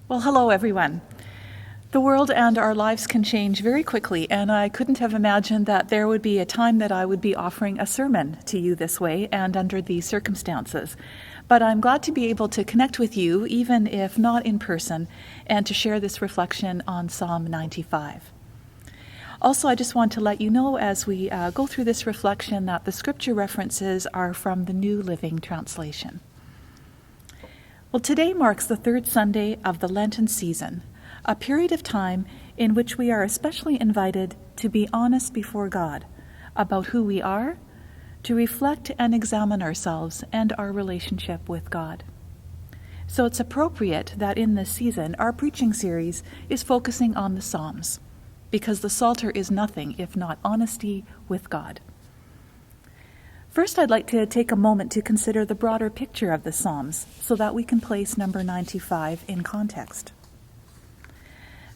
Well, hello, everyone. The world and our lives can change very quickly, and I couldn't have imagined that there would be a time that I would be offering a sermon to you this way and under these circumstances. But I'm glad to be able to connect with you, even if not in person, and to share this reflection on Psalm 95. Also, I just want to let you know as we go through this reflection that the scripture references are from the New Living Translation. Well, today marks the third Sunday of the Lenten season, a period of time in which we are especially invited to be honest before God about who we are, to reflect and examine ourselves and our relationship with God. So it's appropriate that in this season our preaching series is focusing on the Psalms, because the Psalter is nothing if not honesty with God. First, I'd like to take a moment to consider the broader picture of the Psalms so that we can place number 95 in context.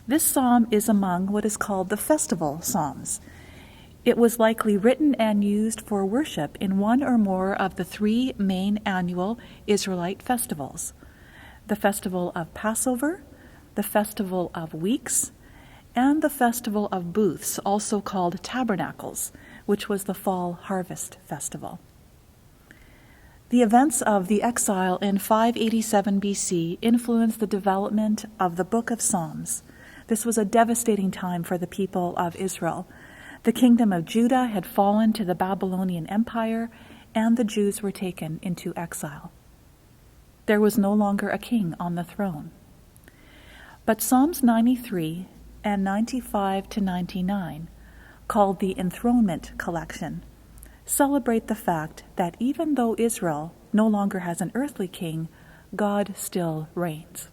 This psalm is among what is called the festival psalms. It was likely written and used for worship in one or more of the three main annual Israelite festivals: the festival of Passover, the festival of weeks, and the festival of booths, also called tabernacles, which was the fall harvest festival. The events of the exile in 587 BC influenced the development of the Book of Psalms. This was a devastating time for the people of Israel. The kingdom of Judah had fallen to the Babylonian Empire, and the Jews were taken into exile. There was no longer a king on the throne. But Psalms 93 and 95 to 99, called the Enthronement Collection, celebrate the fact that even though Israel no longer has an earthly king, God still reigns.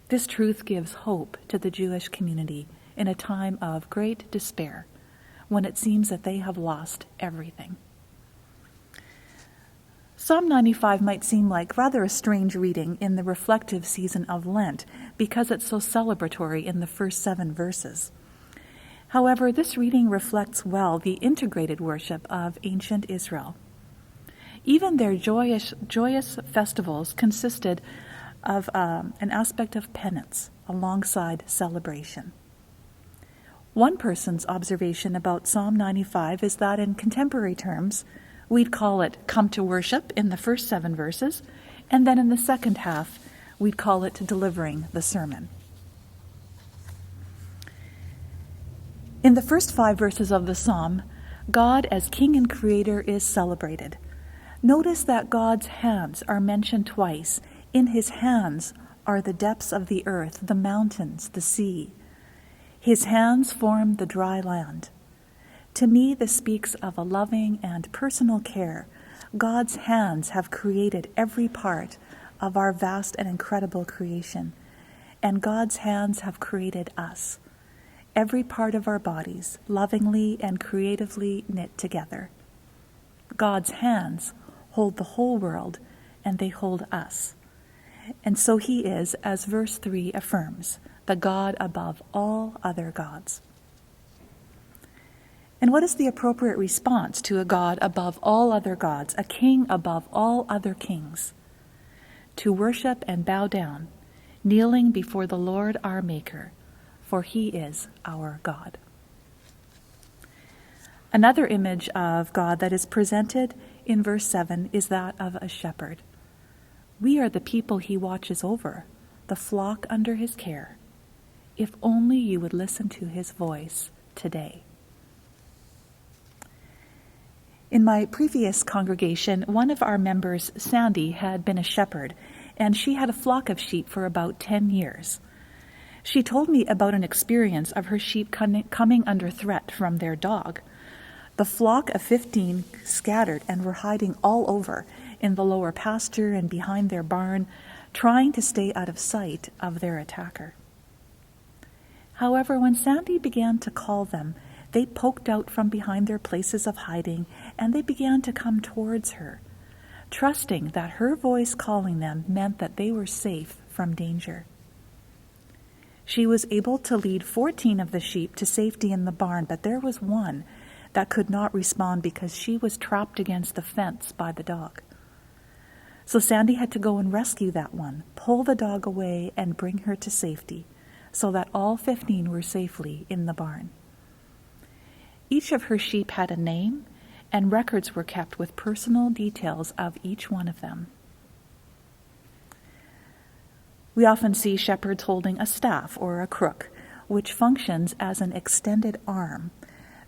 This truth gives hope to the Jewish community in a time of great despair, when it seems that they have lost everything. Psalm 95 might seem like rather a strange reading in the reflective season of Lent because it's so celebratory in the first 7 verses. However, this reading reflects well the integrated worship of ancient Israel. Even their joyous festivals consisted of an aspect of penance alongside celebration. One person's observation about Psalm 95 is that in contemporary terms, we'd call it come to worship in the first 7 verses, and then in the second half, we'd call it delivering the sermon. In the first 5 verses of the psalm, God as King and Creator is celebrated. Notice that God's hands are mentioned twice. In his hands are the depths of the earth, the mountains, the sea. His hands form the dry land. To me, this speaks of a loving and personal care. God's hands have created every part of our vast and incredible creation, and God's hands have created us, every part of our bodies, lovingly and creatively knit together. God's hands hold the whole world, and they hold us. And so he is, as verse 3 affirms, the God above all other gods. And what is the appropriate response to a God above all other gods, a king above all other kings? To worship and bow down, kneeling before the Lord our Maker, for he is our God. Another image of God that is presented in verse 7 is that of a shepherd. We are the people he watches over, the flock under his care. If only you would listen to his voice today. In my previous congregation, one of our members, Sandy, had been a shepherd, and she had a flock of sheep for about 10 years. She told me about an experience of her sheep coming under threat from their dog. The flock of 15 scattered and were hiding all over in the lower pasture and behind their barn, trying to stay out of sight of their attacker. However, when Sandy began to call them, they poked out from behind their places of hiding, and they began to come towards her, trusting that her voice calling them meant that they were safe from danger. She was able to lead 14 of the sheep to safety in the barn, but there was one that could not respond because she was trapped against the fence by the dog. So Sandy had to go and rescue that one, pull the dog away, and bring her to safety, so that all 15 were safely in the barn. Each of her sheep had a name, and records were kept with personal details of each one of them. We often see shepherds holding a staff or a crook, which functions as an extended arm.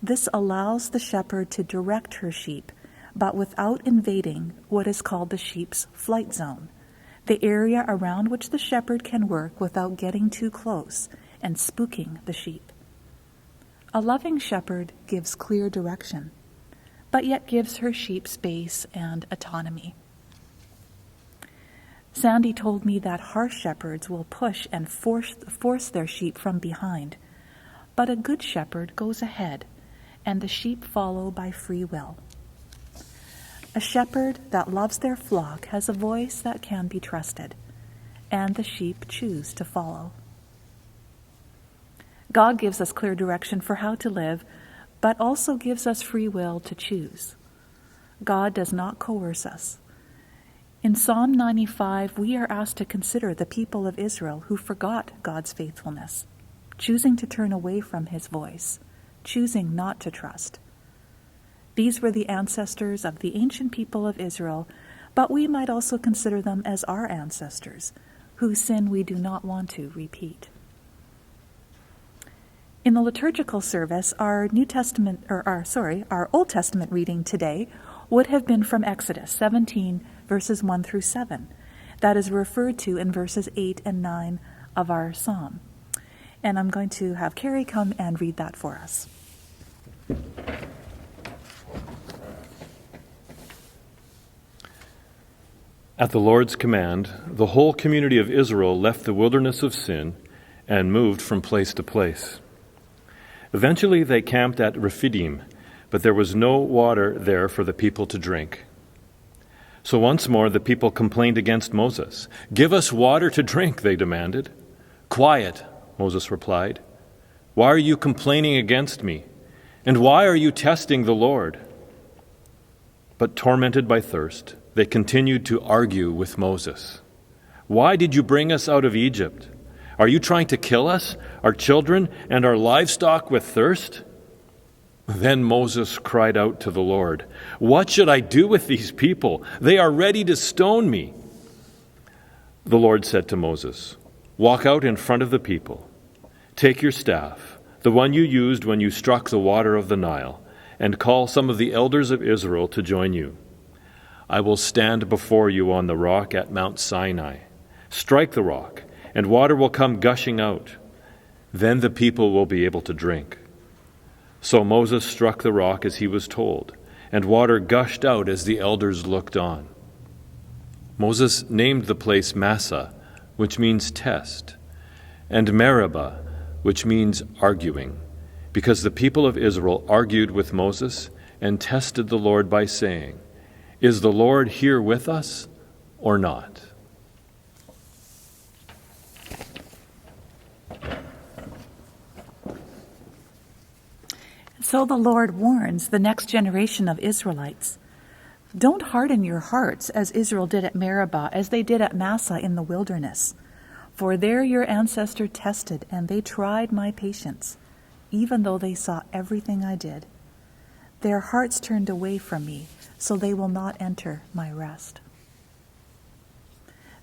This allows the shepherd to direct her sheep, but without invading what is called the sheep's flight zone, the area around which the shepherd can work without getting too close and spooking the sheep. A loving shepherd gives clear direction, but yet gives her sheep space and autonomy. Sandy told me that harsh shepherds will push and force their sheep from behind, but a good shepherd goes ahead, and the sheep follow by free will. A shepherd that loves their flock has a voice that can be trusted, and the sheep choose to follow. God gives us clear direction for how to live, but also gives us free will to choose. God does not coerce us. In Psalm 95, we are asked to consider the people of Israel who forgot God's faithfulness, choosing to turn away from his voice, choosing not to trust. These were the ancestors of the ancient people of Israel, but we might also consider them as our ancestors, whose sin we do not want to repeat. In the liturgical service, our Old Testament reading today would have been from Exodus 17, verses 1 through 7. That is referred to in verses 8 and 9 of our psalm. And I'm going to have Carrie come and read that for us. At the Lord's command, the whole community of Israel left the wilderness of Sin and moved from place to place. Eventually they camped at Rephidim, but there was no water there for the people to drink. So once more the people complained against Moses. "Give us water to drink," they demanded. "Quiet," Moses replied. "Why are you complaining against me? And why are you testing the Lord?" But tormented by thirst, they continued to argue with Moses. "Why did you bring us out of Egypt? Are you trying to kill us, our children, and our livestock with thirst?" Then Moses cried out to the Lord, "What should I do with these people? They are ready to stone me." The Lord said to Moses, "Walk out in front of the people. Take your staff, the one you used when you struck the water of the Nile, and call some of the elders of Israel to join you. I will stand before you on the rock at Mount Sinai. Strike the rock, and water will come gushing out. Then the people will be able to drink." So Moses struck the rock as he was told, and water gushed out as the elders looked on. Moses named the place Massah, which means test, and Meribah, which means arguing, because the people of Israel argued with Moses and tested the Lord by saying, "Is the Lord here with us or not?" So the Lord warns the next generation of Israelites, "Don't harden your hearts as Israel did at Meribah, as they did at Massah in the wilderness. For there your ancestor tested, and they tried my patience, even though they saw everything I did. Their hearts turned away from me, so they will not enter my rest."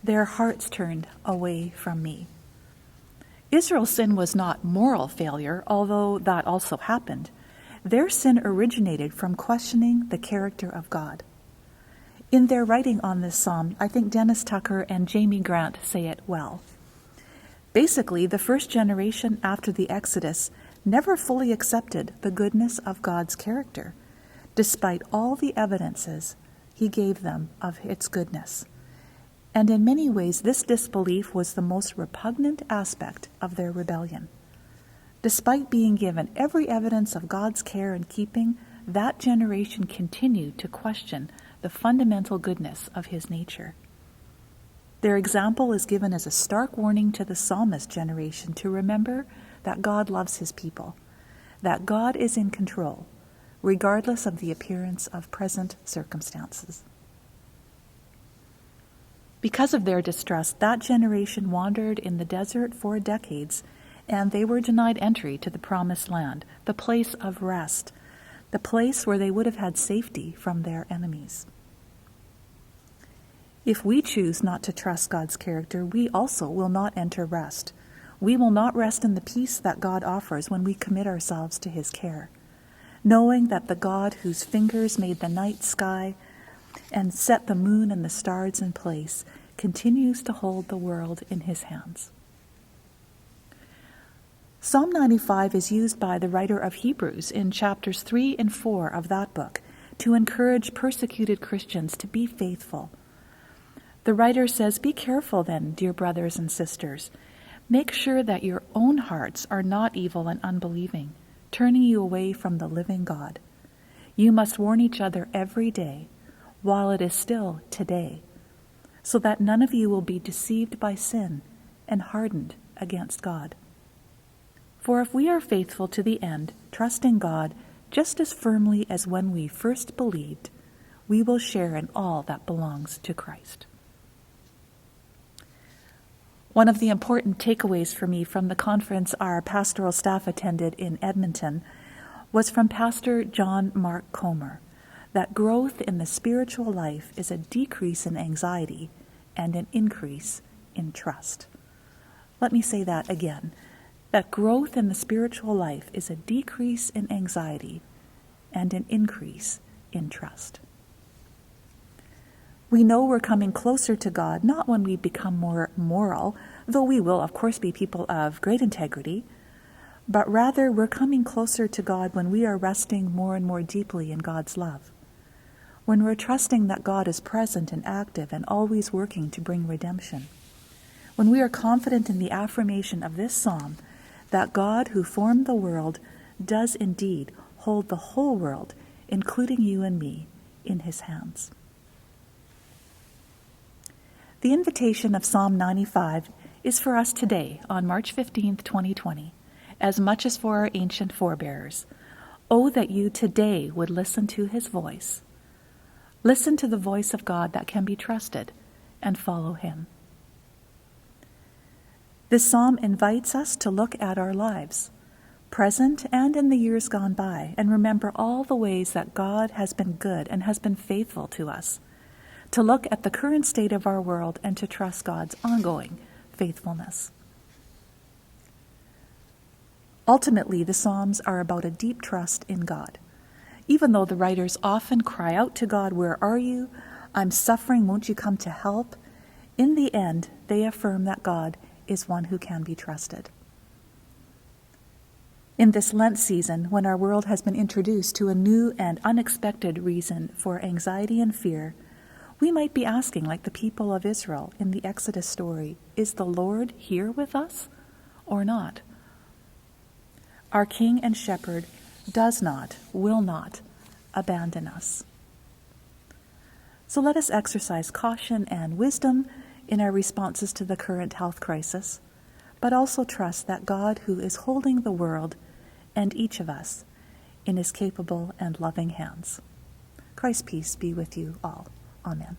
Their hearts turned away from me. Israel's sin was not moral failure, although that also happened. Their sin originated from questioning the character of God. In their writing on this psalm, I think Dennis Tucker and Jamie Grant say it well. Basically, the first generation after the Exodus never fully accepted the goodness of God's character, despite all the evidences he gave them of its goodness. And in many ways, this disbelief was the most repugnant aspect of their rebellion. Despite being given every evidence of God's care and keeping, that generation continued to question the fundamental goodness of his nature. Their example is given as a stark warning to the psalmist generation to remember that God loves his people, that God is in control, regardless of the appearance of present circumstances. Because of their distrust, that generation wandered in the desert for decades, and they were denied entry to the promised land, the place of rest, the place where they would have had safety from their enemies. If we choose not to trust God's character, we also will not enter rest. We will not rest in the peace that God offers when we commit ourselves to his care, knowing that the God whose fingers made the night sky and set the moon and the stars in place continues to hold the world in his hands. Psalm 95 is used by the writer of Hebrews in chapters 3 and 4 of that book to encourage persecuted Christians to be faithful. The writer says, "Be careful then, dear brothers and sisters. Make sure that your own hearts are not evil and unbelieving, turning you away from the living God. You must warn each other every day, while it is still today, so that none of you will be deceived by sin and hardened against God. For if we are faithful to the end, trusting God just as firmly as when we first believed, we will share in all that belongs to Christ." One of the important takeaways for me from the conference our pastoral staff attended in Edmonton was from Pastor John Mark Comer, that growth in the spiritual life is a decrease in anxiety and an increase in trust. Let me say that again, that growth in the spiritual life is a decrease in anxiety and an increase in trust. We know we're coming closer to God not when we become more moral, though we will, of course, be people of great integrity, but rather we're coming closer to God when we are resting more and more deeply in God's love, when we're trusting that God is present and active and always working to bring redemption, when we are confident in the affirmation of this psalm that God who formed the world does indeed hold the whole world, including you and me, in his hands. The invitation of Psalm 95 is for us today on March 15th, 2020, as much as for our ancient forebears. Oh, that you today would listen to his voice. Listen to the voice of God that can be trusted and follow him. This psalm invites us to look at our lives, present and in the years gone by, and remember all the ways that God has been good and has been faithful to us, to look at the current state of our world and to trust God's ongoing faithfulness. Ultimately, the Psalms are about a deep trust in God. Even though the writers often cry out to God, "Where are you? I'm suffering, won't you come to help?" In the end, they affirm that God is one who can be trusted. In this Lent season, when our world has been introduced to a new and unexpected reason for anxiety and fear, we might be asking, like the people of Israel in the Exodus story, is the Lord here with us or not? Our King and Shepherd does not, will not abandon us. So let us exercise caution and wisdom in our responses to the current health crisis, but also trust that God, who is holding the world and each of us in his capable and loving hands. Christ's peace be with you all. Amen.